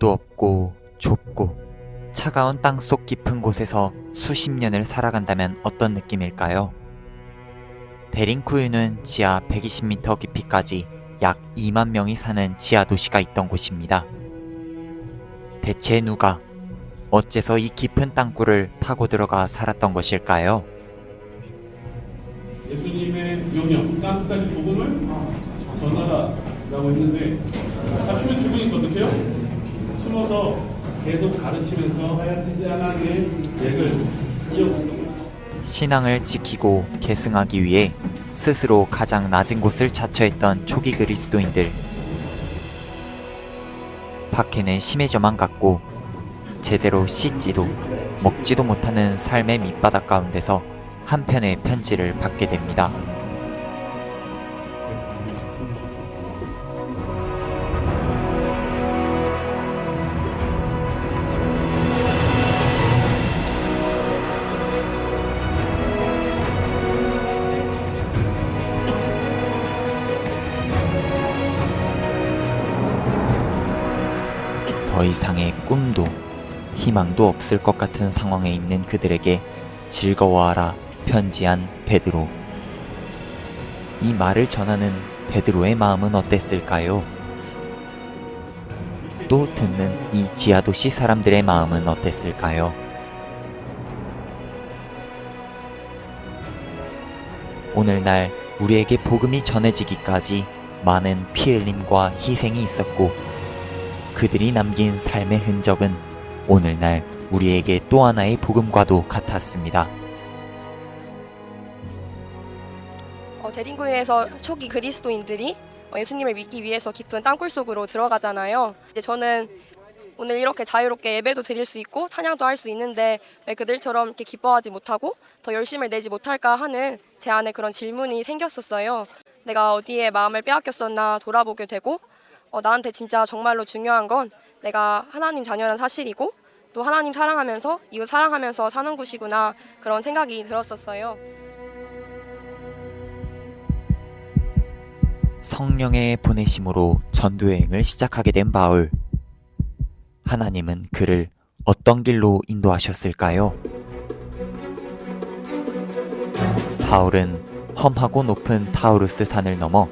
길도 없고 좁고 차가운 땅속 깊은 곳에서 수십 년을 살아간다면 어떤 느낌일까요? 데링쿠유는 지하 120m 깊이까지 약 2만 명이 사는 지하 도시가 있던 곳입니다. 대체 누가, 어째서 이 깊은 땅굴을 파고 들어가 살았던 것일까요? 예수님의 명령, 땅끝까지 복음을 전하라라고 했는데 하필이면 죽으니까 어떻게 해요? 숨어서 계속 가르치면서 신앙의 맥을 이어가는 거죠. 신앙을 지키고 계승하기 위해 스스로 가장 낮은 곳을 자처했던 초기 그리스도인들. 박해는 심해져만 갔고 제대로 씻지도 먹지도 못하는 삶의 밑바닥 가운데서 한 편의 편지를 받게 됩니다. 더 이상의 꿈도 희망도 없을 것 같은 상황에 있는 그들에게 즐거워하라 편지한 베드로. 이 말을 전하는 베드로의 마음은 어땠을까요? 또 듣는 이 지하도시 사람들의 마음은 어땠을까요? 오늘날 우리에게 복음이 전해지기까지 많은 피 흘림과 희생이 있었고 그들이 남긴 삶의 흔적은 오늘날 우리에게 또 하나의 복음과도 같았습니다. 데링구유에서 초기 그리스도인들이 예수님을 믿기 위해서 깊은 땅굴 속으로 들어가잖아요. 이제 저는 오늘 이렇게 자유롭게 예배도 드릴 수 있고 찬양도 할 수 있는데 왜 그들처럼 이렇게 기뻐하지 못하고 더 열심을 내지 못할까 하는 제 안에 그런 질문이 생겼었어요. 내가 어디에 마음을 빼앗겼었나 돌아보게 되고 나한테 진짜 정말로 중요한 건 내가 하나님 자녀라는 사실이고 또 하나님 사랑하면서 이웃 사랑하면서 사는 곳이구나 그런 생각이 들었었어요. 성령의 보내심으로 전도여행을 시작하게 된 바울. 하나님은 그를 어떤 길로 인도하셨을까요? 바울은 험하고 높은 타우루스 산을 넘어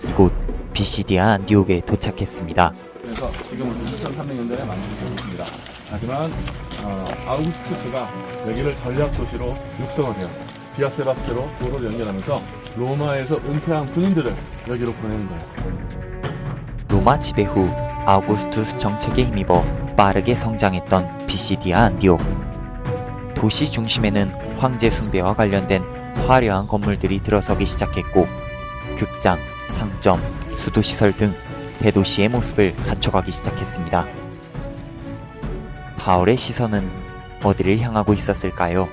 이곳 비시디아 안디옥에 도착했습니다. 그래서 지금은 2,300년대에 만들어졌습니다. 하지만 아우구스투스가 여기를 전략 도시로 육성을 해요. 비아 세바스테로 도로를 연결하면서 로마에서 은퇴한 군인들을 여기로 보내는 거예요. 로마 지배 후 아우구스투스 정책에 힘입어 빠르게 성장했던 비시디아 안디옥. 도시 중심에는 황제 숭배와 관련된 화려한 건물들이 들어서기 시작했고 극장, 상점, 수도시설 등 대도시의 모습을 갖춰가기 시작했습니다. 바울의 시선은 어디를 향하고 있었을까요?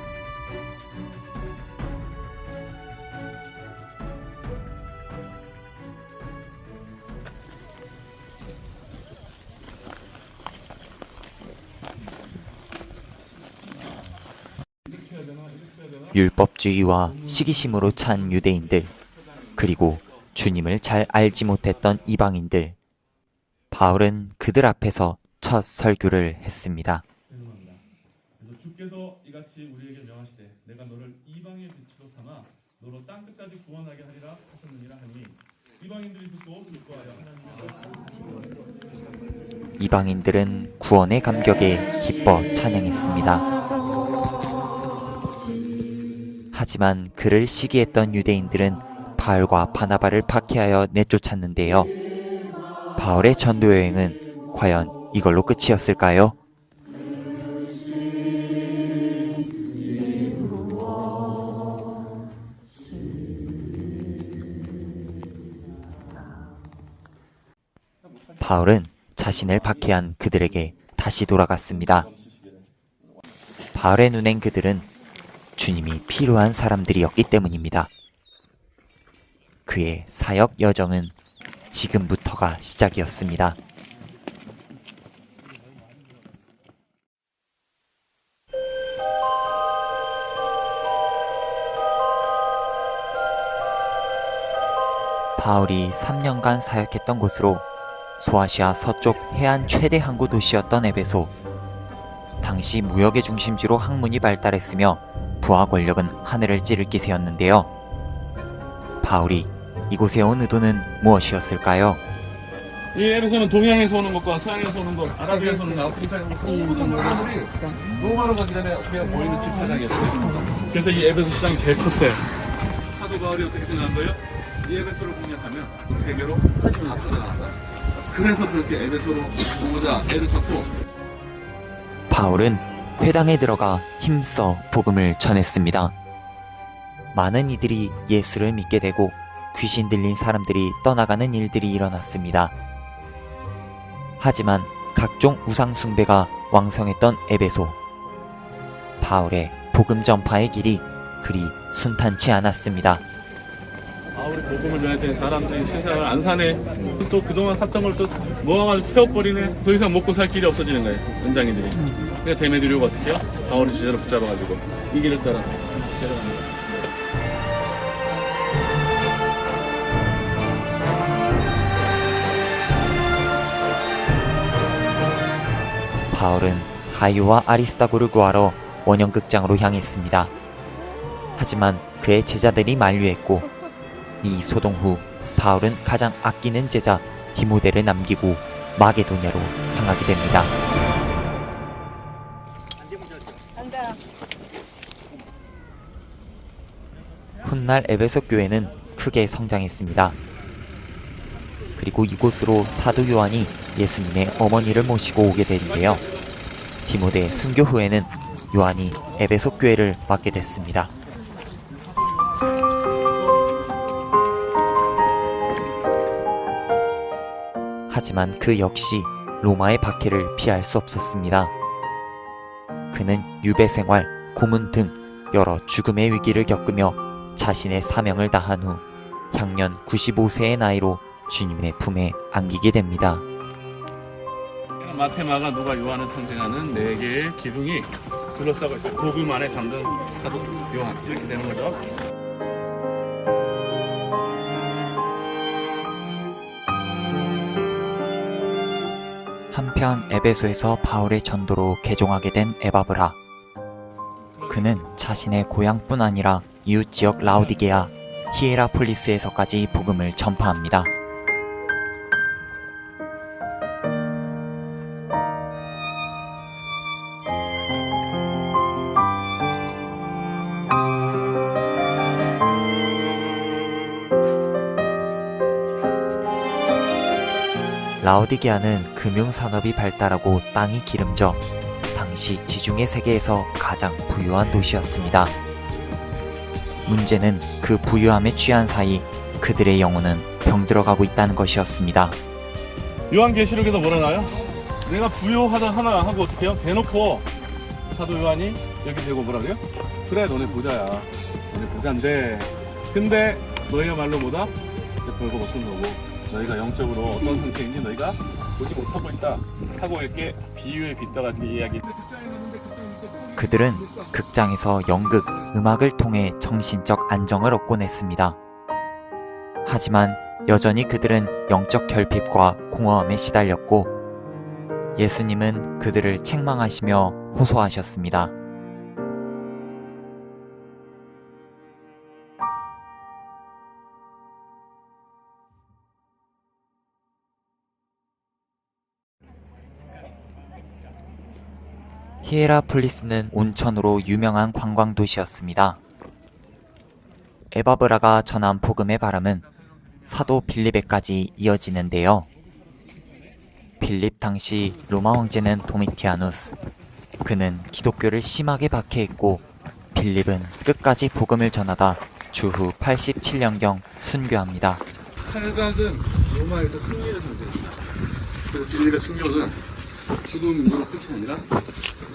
율법주의와 시기심으로 찬 유대인들, 그리고 주님을 잘 알지 못했던 이방인들. 바울은 그들 앞에서 첫 설교를 했습니다. 그래서 주께서 이같이 우리에게 명하시되 내가 너를 이방의 빛으로 삼아 너로 땅 끝까지 구원하게 하리라 하셨느니라 하니 이방인들이 듣고 기뻐하여 하나님의 이방인들은 구원의 감격에 기뻐 찬양했습니다. 하지만 그를 시기했던 유대인들은 바울과 바나바를 박해하여 내쫓았는데요. 바울의 전도 여행은 과연 이걸로 끝이었을까요? 바울은 자신을 박해한 그들에게 다시 돌아갔습니다. 바울의 눈엔 그들은 주님이 필요한 사람들이었기 때문입니다. 그의 사역 여정은 지금부터가 시작이었습니다. 바울이 3년간 사역했던 곳으로 소아시아 서쪽 해안 최대 항구 도시였던 에베소. 당시 무역의 중심지로 학문이 발달했으며 부하 권력은 하늘을 찌를 기세였는데요. 바울이 이곳에 온 의도는 무엇이었을까요? 이 에베소는 동양에서 오는 것과 서양에서 오는 것, 아라비아에서 오는 것, 모든 물건들이 로마로 가기 전에 우리가 보이는 집화장이었어요. 그래서 이 에베소 시장이 제일 컸어요. 사도 바울이 어떻게 생각한 거예요? 이 에베소를 공략하면 세계로 다 퍼져나간다. 그래서 그렇게 에베소로 오고자 애를 썼고, 바울은 회당에 들어가 힘써 복음을 전했습니다. 많은 이들이 예수를 믿게 되고 귀신 들린 사람들이 떠나가는 일들이 일어났습니다. 하지만 각종 우상 숭배가 왕성했던 에베소. 바울의 복음 전파의 길이 그리 순탄치 않았습니다. 바울이 복음을 전할 때 사람들이 세상을 안 사네. 또 그동안 샀던 걸 또 모아가지고 태워버리네. 더 이상 먹고 살 길이 없어지는 거예요, 연장인들이. 그러니까 데메드리오가 어떻게 해요? 바울을 제대로 붙잡아가지고 이 길을 따라서 데려갑니다. 바울은 가이오와 아리스타고를 구하러 원형극장으로 향했습니다. 하지만 그의 제자들이 만류했고 이 소동 후 바울은 가장 아끼는 제자 디모데를 남기고 마게도냐로 향하게 됩니다. 훗날 에베소 교회는 크게 성장했습니다. 그리고 이곳으로 사도 요한이 예수님의 어머니를 모시고 오게 되는데요. 디모데의 순교 후에는 요한이 에베소 교회를 맡게 됐습니다. 하지만 그 역시 로마의 박해를 피할 수 없었습니다. 그는 유배 생활, 고문 등 여러 죽음의 위기를 겪으며 자신의 사명을 다한 후 향년 95세의 나이로 주님의 품에 안기게 됩니다. 마태, 마가, 누가, 요한을 상징하는 네 개의 기둥이 둘러싸고 있어요. 복음 안에 잠든 사도 요한, 이렇게 되는 거죠. 한편 에베소에서 바울의 전도로 개종하게 된 에바브라. 그는 자신의 고향뿐 아니라 이웃 지역 라우디게아, 히에라폴리스에서까지 복음을 전파합니다. 라우디게아는 금융산업이 발달하고 땅이 기름져 당시 지중해 세계에서 가장 부유한 도시였습니다. 문제는 그 부유함에 취한 사이 그들의 영혼은 병들어가고 있다는 것이었습니다. 요한계시록에서 뭐라 나와요? 내가 부요하다 하나 하고 어떻게 해요? 대놓고 사도 요한이 여기 대고 뭐라 그래요? 그래, 너네 부자야. 너네 부자인데 근데 너희야말로 뭐다? 진짜 별거 못 쓴 거고 너희가 영적으로 어떤 상태인지 너희가 보지 못하고 있다 하고 이렇게 비유에 빗대가지고 이야기. 그들은 극장에서 연극, 음악을 통해 정신적 안정을 얻곤 했습니다. 하지만 여전히 그들은 영적 결핍과 공허함에 시달렸고 예수님은 그들을 책망하시며 호소하셨습니다. 히에라폴리스는 온천으로 유명한 관광 도시였습니다. 에바브라가 전한 복음의 바람은 사도 빌립에까지 이어지는데요. 빌립 당시 로마 황제는 도미티아누스. 그는 기독교를 심하게 박해했고 빌립은 끝까지 복음을 전하다 주후 87년경 순교합니다. 칼각은 로마에서 승리를 상징합니다. 그래서 빌립의 순교는 죽음으로 끝이 아니라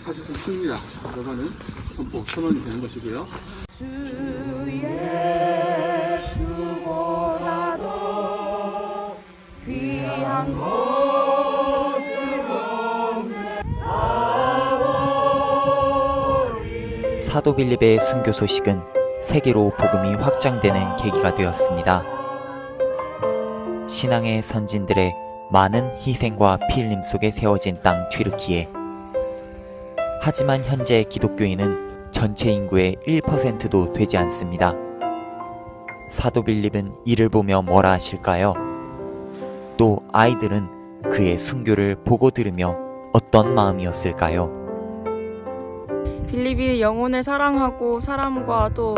사실상 승리다 라고 하는 선언이 되는 것이고요. 사도 빌립의 순교 소식은 세계로 복음이 확장되는 계기가 되었습니다. 신앙의 선진들의 많은 희생과 피 흘림 속에 세워진 땅 튀르키예. 하지만 현재 기독교인은 전체 인구의 1%도 되지 않습니다. 사도 빌립은 이를 보며 뭐라 하실까요? 또 아이들은 그의 순교를 보고 들으며 어떤 마음이었을까요? 빌립이 영혼을 사랑하고 사람과 또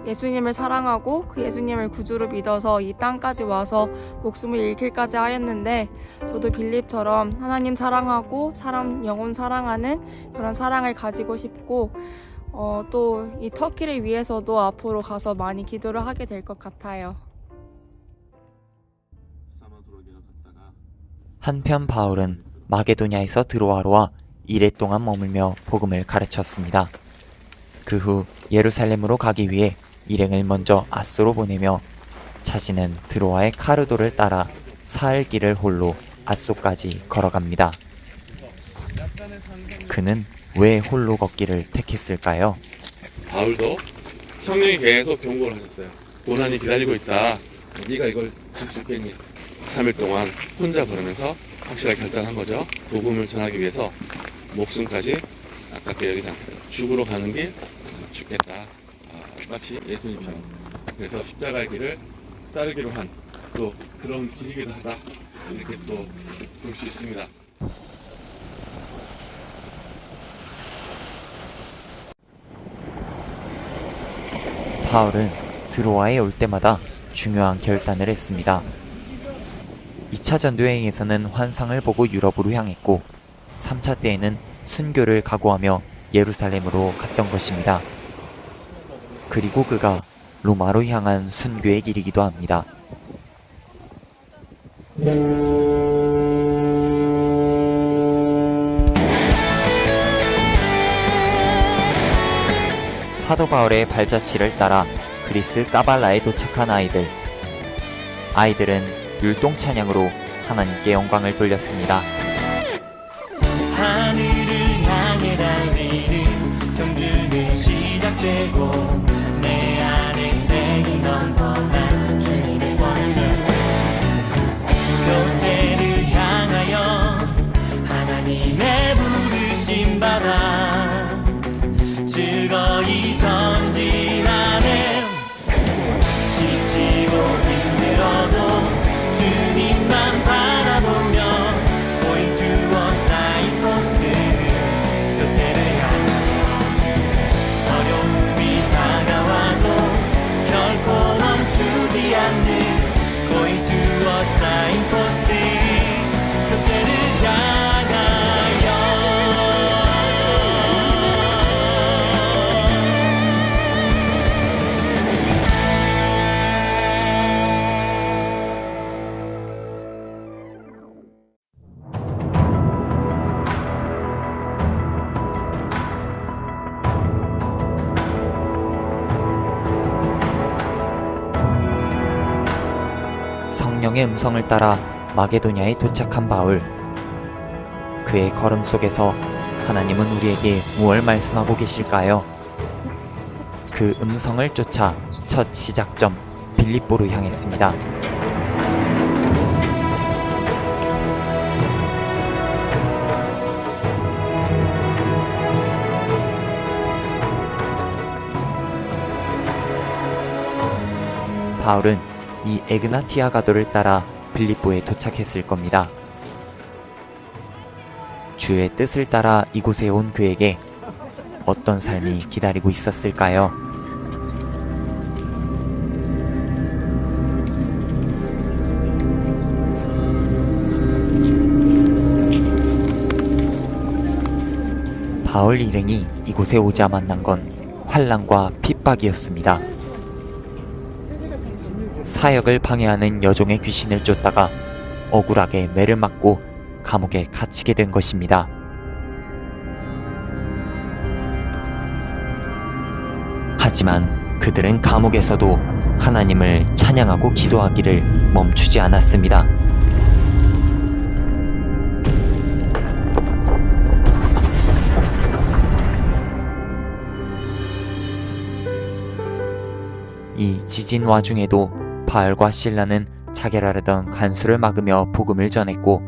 예수님을 사랑하고 그 예수님을 구주로 믿어서 이 땅까지 와서 목숨을 잃기까지 하였는데, 저도 빌립처럼 하나님 사랑하고 사람 영혼 사랑하는 그런 사랑을 가지고 싶고 또 이 터키를 위해서도 앞으로 가서 많이 기도를 하게 될 것 같아요. 한편 바울은 마게도냐에서 드로아로 와 1회 동안 머물며 복음을 가르쳤습니다. 그 후 예루살렘으로 가기 위해 일행을 먼저 아소로 보내며 자신은 드로아의 카르도를 따라 사흘 길을 홀로 아소까지 걸어갑니다. 그는 왜 홀로 걷기를 택했을까요? 바울도 성령이 계속 경고를 하셨어요. 고난이 기다리고 있다. 네가 이걸 줄 수 있겠니? 3일 동안 혼자 걸으면서 확실하게 결단한 거죠. 복음을 전하기 위해서 목숨까지 아깝게 여기지 않겠다. 죽으러 가는 길 죽겠다. 마치 예수님처럼. 그래서 십자가의 길을 따르기로 한 또 그런 길이기도 하다. 이렇게 또 볼 수 있습니다. 바울은 드로아에 올 때마다 중요한 결단을 했습니다. 2차 전도여행에서는 환상을 보고 유럽으로 향했고 3차 때에는 순교를 각오하며 예루살렘으로 갔던 것입니다. 그리고 그가 로마로 향한 순교의 길이기도 합니다. 사도 바울의 발자취를 따라 그리스 까발라에 도착한 아이들은 율동 찬양으로 하나님께 영광을 돌렸습니다. 하늘을 향해 달리는 경주는 시작되고 내 안에 색이 넘쳐난 주님의 선수, 교회를 향하여 하나님의 부르심 받아 즐거이 전진하네. 지치고 힘들어도 주님만 바라보며 Going to a signpost, 그때를 향하여 어려움이 다가와도 결코 멈추지 않는 Going to a signpost, 그때를 향하여. 성령의 음성을 따라 마게도냐에 도착한 바울. 그의 걸음 속에서 하나님은 우리에게 무엇을 말씀하고 계실까요? 그 음성을 쫓아 첫 시작점 빌립보로 향했습니다. 바울은 이 에그나티아 가도를 따라 빌립보에 도착했을 겁니다. 주의 뜻을 따라 이곳에 온 그에게 어떤 삶이 기다리고 있었을까요? 바울 일행이 이곳에 오자 만난 건 환난과 핍박이었습니다. 사역을 방해하는 여종의 귀신을 쫓다가 억울하게 매를 맞고 감옥에 갇히게 된 것입니다. 하지만 그들은 감옥에서도 하나님을 찬양하고 기도하기를 멈추지 않았습니다. 이 지진 와중에도 바울과 실라는 자결하려던 간수를 막으며 복음을 전했고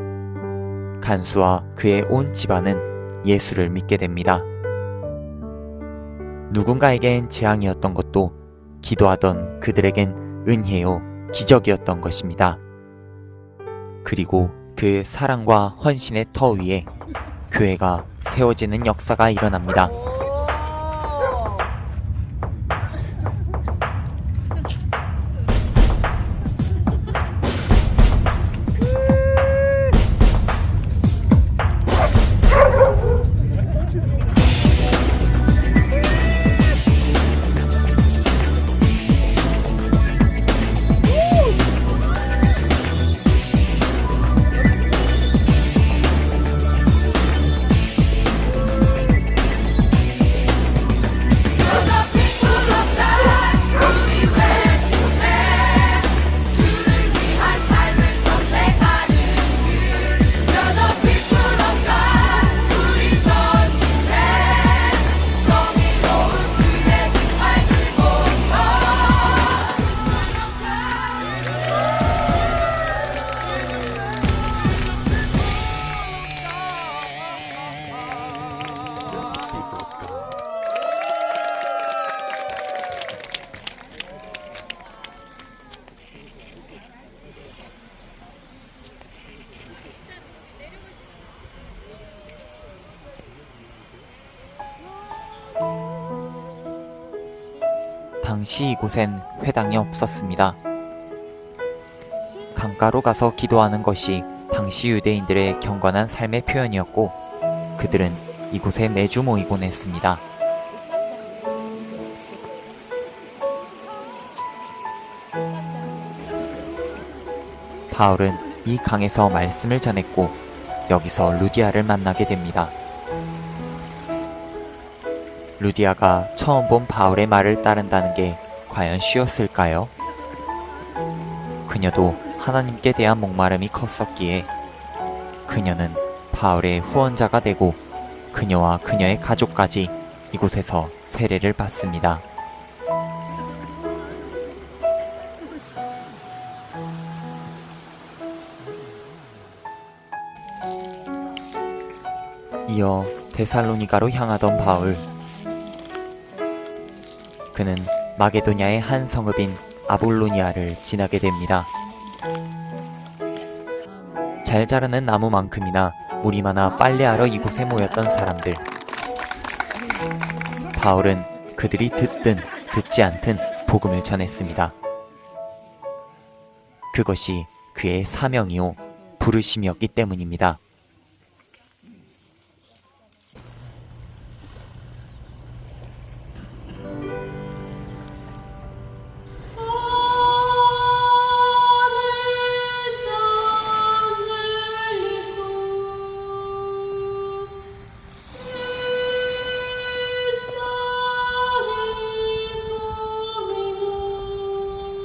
간수와 그의 온 집안은 예수를 믿게 됩니다. 누군가에겐 재앙이었던 것도 기도하던 그들에겐 은혜요 기적이었던 것입니다. 그리고 그 사랑과 헌신의 터 위에 교회가 세워지는 역사가 일어납니다. 당시 이곳엔 회당이 없었습니다. 강가로 가서 기도하는 것이 당시 유대인들의 경건한 삶의 표현이었고 그들은 이곳에 매주 모이곤 했습니다. 바울은 이 강에서 말씀을 전했고 여기서 루디아를 만나게 됩니다. 루디아가 처음 본 바울의 말을 따른다는 게 과연 쉬웠을까요? 그녀도 하나님께 대한 목마름이 컸었기에 그녀는 바울의 후원자가 되고 그녀와 그녀의 가족까지 이곳에서 세례를 받습니다. 이어 데살로니가로 향하던 바울. 그는 마게도냐의 한 성읍인 아볼로니아를 지나게 됩니다. 잘 자라는 나무만큼이나 물이 많아 빨래하러 이곳에 모였던 사람들. 바울은 그들이 듣든 듣지 않든 복음을 전했습니다. 그것이 그의 사명이요 부르심이었기 때문입니다.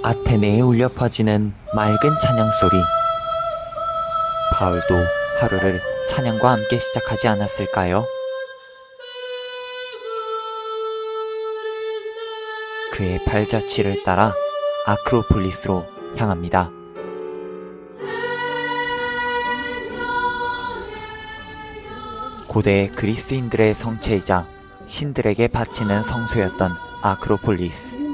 아테네에 울려 퍼지는 맑은 찬양 소리. 바울도 하루를 찬양과 함께 시작하지 않았을까요? 그의 발자취를 따라 아크로폴리스로 향합니다. 고대 그리스인들의 성체이자 신들에게 바치는 성소였던 아크로폴리스.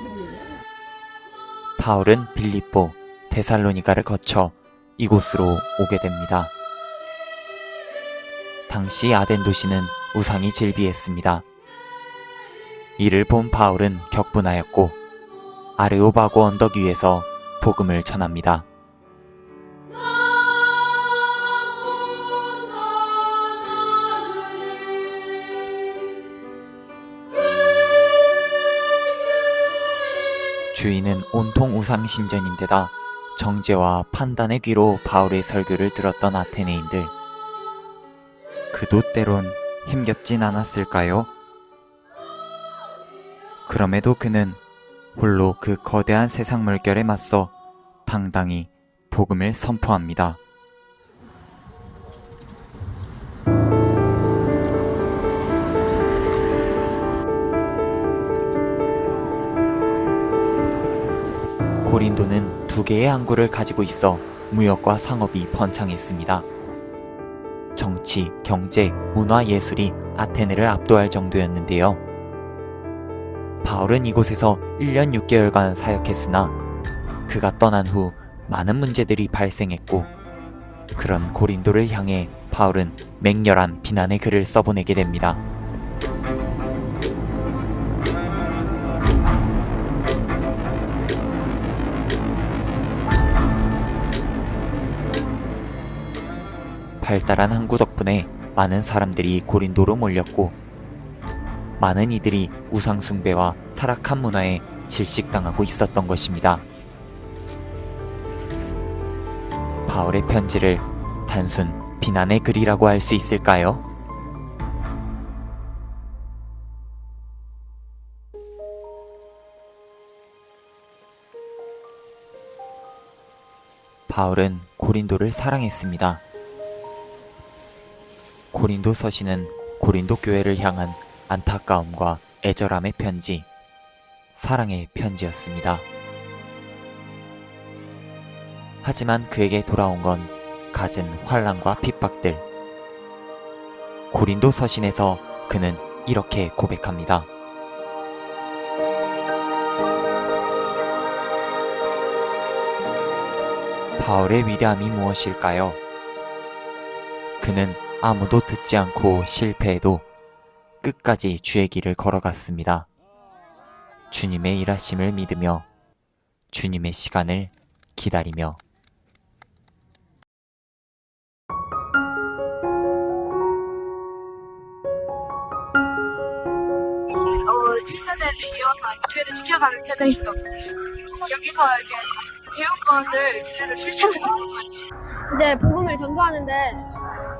바울은 빌립보, 데살로니가를 거쳐 이곳으로 오게 됩니다. 당시 아덴 도시는 우상이 즐비했습니다. 이를 본 바울은 격분하였고 아레오바고 언덕 위에서 복음을 전합니다. 주인은 온통 우상신전인데다 정죄와 판단의 귀로 바울의 설교를 들었던 아테네인들. 그도 때론 힘겹진 않았을까요? 그럼에도 그는 홀로 그 거대한 세상 물결에 맞서 당당히 복음을 선포합니다. 고린도는 두 개의 항구를 가지고 있어 무역과 상업이 번창했습니다. 정치, 경제, 문화, 예술이 아테네를 압도할 정도였는데요. 바울은 이곳에서 1년 6개월간 사역했으나 그가 떠난 후 많은 문제들이 발생했고, 그런 고린도를 향해 바울은 맹렬한 비난의 글을 써보내게 됩니다. 발달한 항구 덕분에 많은 사람들이 고린도로 몰렸고, 많은 이들이 우상숭배와 타락한 문화에 질식당하고 있었던 것입니다. 바울의 편지를 단순 비난의 글이라고 할 수 있을까요? 바울은 고린도를 사랑했습니다. 고린도 서신은 고린도 교회를 향한 안타까움과 애절함의 편지, 사랑의 편지였습니다. 하지만 그에게 돌아온 건 갖은 환난과 핍박들. 고린도 서신에서 그는 이렇게 고백합니다. 바울의 위대함이 무엇일까요? 그는 아무도 듣지 않고 실패해도 끝까지 주의 길을 걸어갔습니다. 주님의 일하심을 믿으며 주님의 시간을 기다리며. 세대를 이어서 교회를 지켜가는 세대이고 여기서 이렇게 배운 것을 그대로 실천하는 거죠. 이제 복음을 전도하는데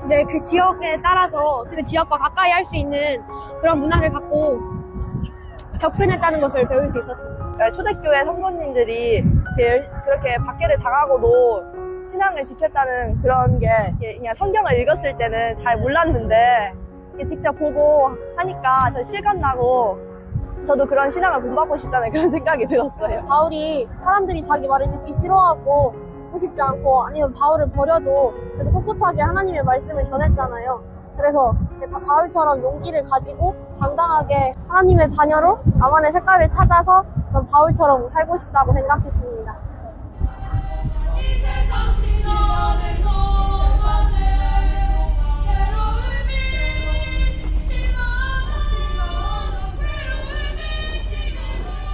이제 그 지역에 따라서 그 지역과 가까이 할 수 있는 그런 문화를 갖고 접근했다는 것을 배울 수 있었습니다. 초대교회 성도님들이 그렇게 박해를 당하고도 신앙을 지켰다는 그런 게 그냥 성경을 읽었을 때는 잘 몰랐는데 직접 보고 하니까 더 실감나고 저도 그런 신앙을 본받고 싶다는 그런 생각이 들었어요. 바울이 사람들이 자기 말을 듣기 싫어하고 듣고 싶지 않고 아니면 바울을 버려도 그래서 꿋꿋하게 하나님의 말씀을 전했잖아요. 그래서 다 바울처럼 용기를 가지고 당당하게 하나님의 자녀로 나만의 색깔을 찾아서 그런 바울처럼 살고 싶다고 생각했습니다. 이 세상 지나는 동안에 괴로움이 심하다 괴로움이 심하다.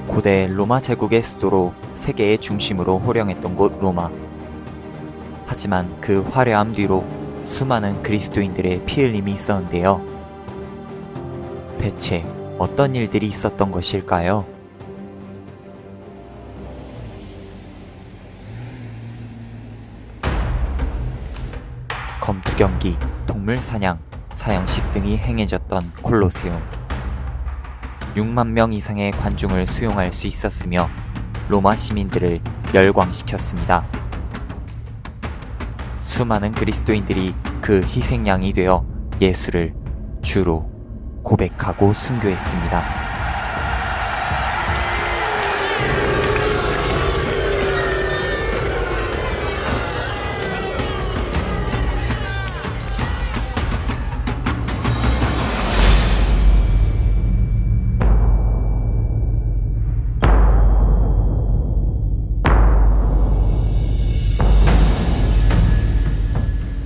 고대 로마 제국의 수도로 세계의 중심으로 호령했던 곳 로마. 하지만 그 화려함 뒤로 수많은 그리스도인들의 피 흘림이 있었는데요. 대체 어떤 일들이 있었던 것일까요? 검투 경기, 동물 사냥, 사형식 등이 행해졌던 콜로세움. 6만 명 이상의 관중을 수용할 수 있었으며 로마 시민들을 열광시켰습니다. 수많은 그리스도인들이 그 희생양이 되어 예수를 주로 고백하고 순교했습니다.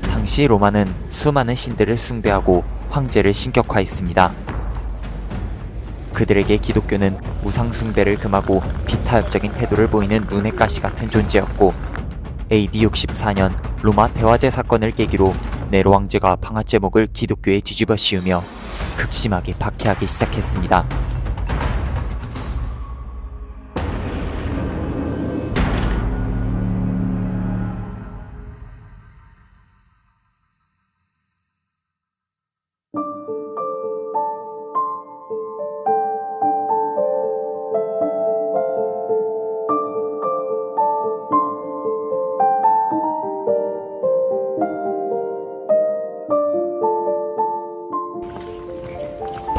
당시 로마는 수많은 신들을 숭배하고 황제를 신격화했습니다. 그들에게 기독교는 우상 숭배를 금하고 비타협적인 태도를 보이는 눈의 가시 같은 존재였고, AD 64년 로마 대화제 사건을 계기로 네로 황제가 방화 제목을 기독교에 뒤집어 씌우며 극심하게 박해하기 시작했습니다.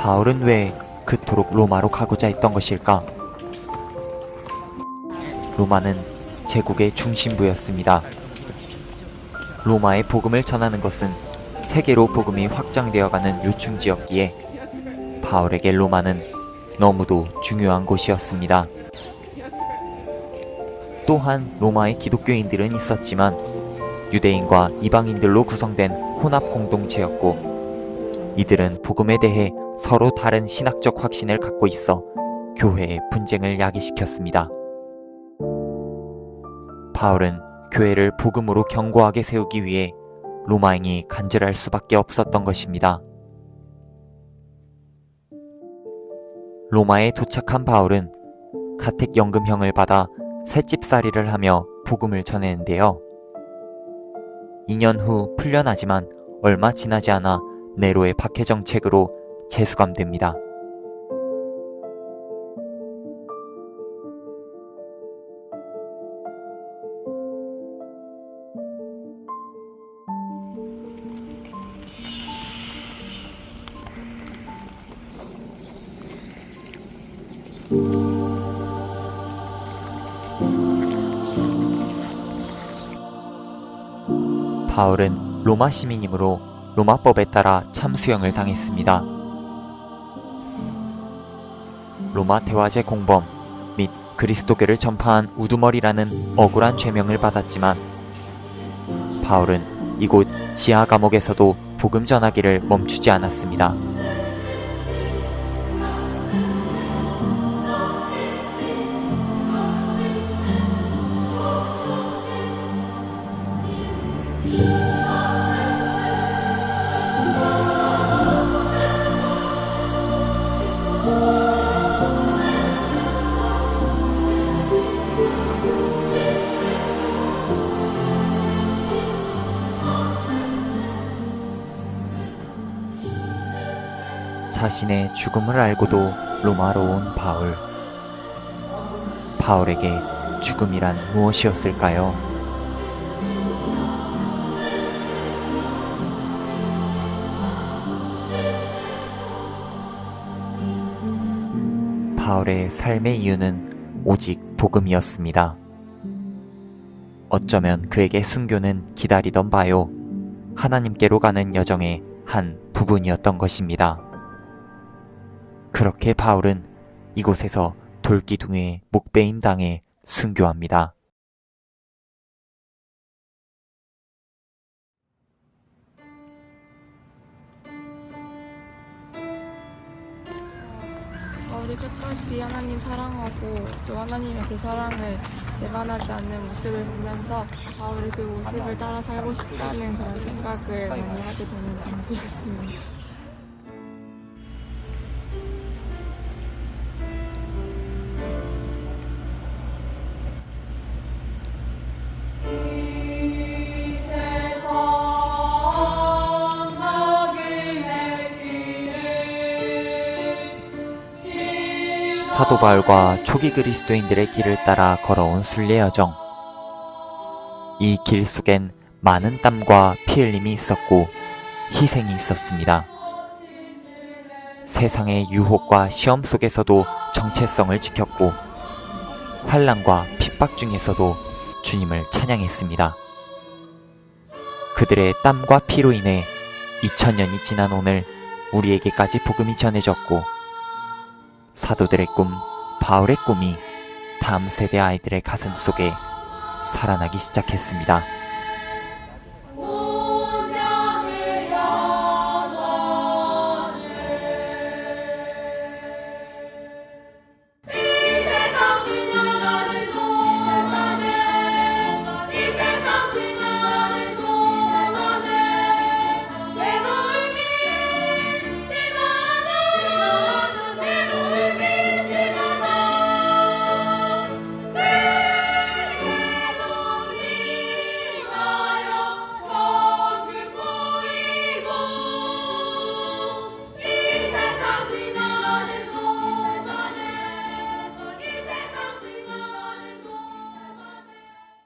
바울은 왜 그토록 로마로 가고자 했던 것일까? 로마는 제국의 중심부였습니다. 로마의 복음을 전하는 것은 세계로 복음이 확장되어가는 요충지였기에 바울에게 로마는 너무도 중요한 곳이었습니다. 또한 로마의 기독교인들은 있었지만 유대인과 이방인들로 구성된 혼합 공동체였고, 이들은 복음에 대해 서로 다른 신학적 확신을 갖고 있어 교회의 분쟁을 야기시켰습니다. 바울은 교회를 복음으로 견고하게 세우기 위해 로마행이 간절할 수밖에 없었던 것입니다. 로마에 도착한 바울은 가택연금형을 받아 새집살이를 하며 복음을 전했는데요. 2년 후 풀려나지만 얼마 지나지 않아 네로의 박해 정책으로 재수감됩니다. 바울은 로마 시민이므로 로마법에 따라 참수형을 당했습니다. 로마 대화제 공범 및 그리스도교를 전파한 우두머리라는 억울한 죄명을 받았지만 바울은 이곳 지하 감옥에서도 복음 전하기를 멈추지 않았습니다. 자신의 죽음을 알고도 로마로 온 바울. 바울에게 죽음이란 무엇이었을까요? 바울의 삶의 이유는 오직 복음이었습니다. 어쩌면 그에게 순교는 기다리던 바요, 하나님께로 가는 여정의 한 부분이었던 것입니다. 그렇게 바울은 이곳에서 돌기둥에 목베임 당해 순교합니다. 바울이 끝까지 하나님 사랑하고 또 하나님의 그 사랑을 배반하지 않는 모습을 보면서 바울이 그 모습을 따라 살고 싶다는 그런 생각을 많이 하게 되는 장소였습니다. 사도 바울과 초기 그리스도인들의 길을 따라 걸어온 순례 여정. 이 길 속엔 많은 땀과 피 흘림이 있었고 희생이 있었습니다. 세상의 유혹과 시험 속에서도 정체성을 지켰고 환난과 핍박 중에서도 주님을 찬양했습니다. 그들의 땀과 피로 인해 2000년이 지난 오늘 우리에게까지 복음이 전해졌고, 사도들의 꿈, 바울의 꿈이 다음 세대 아이들의 가슴 속에 살아나기 시작했습니다.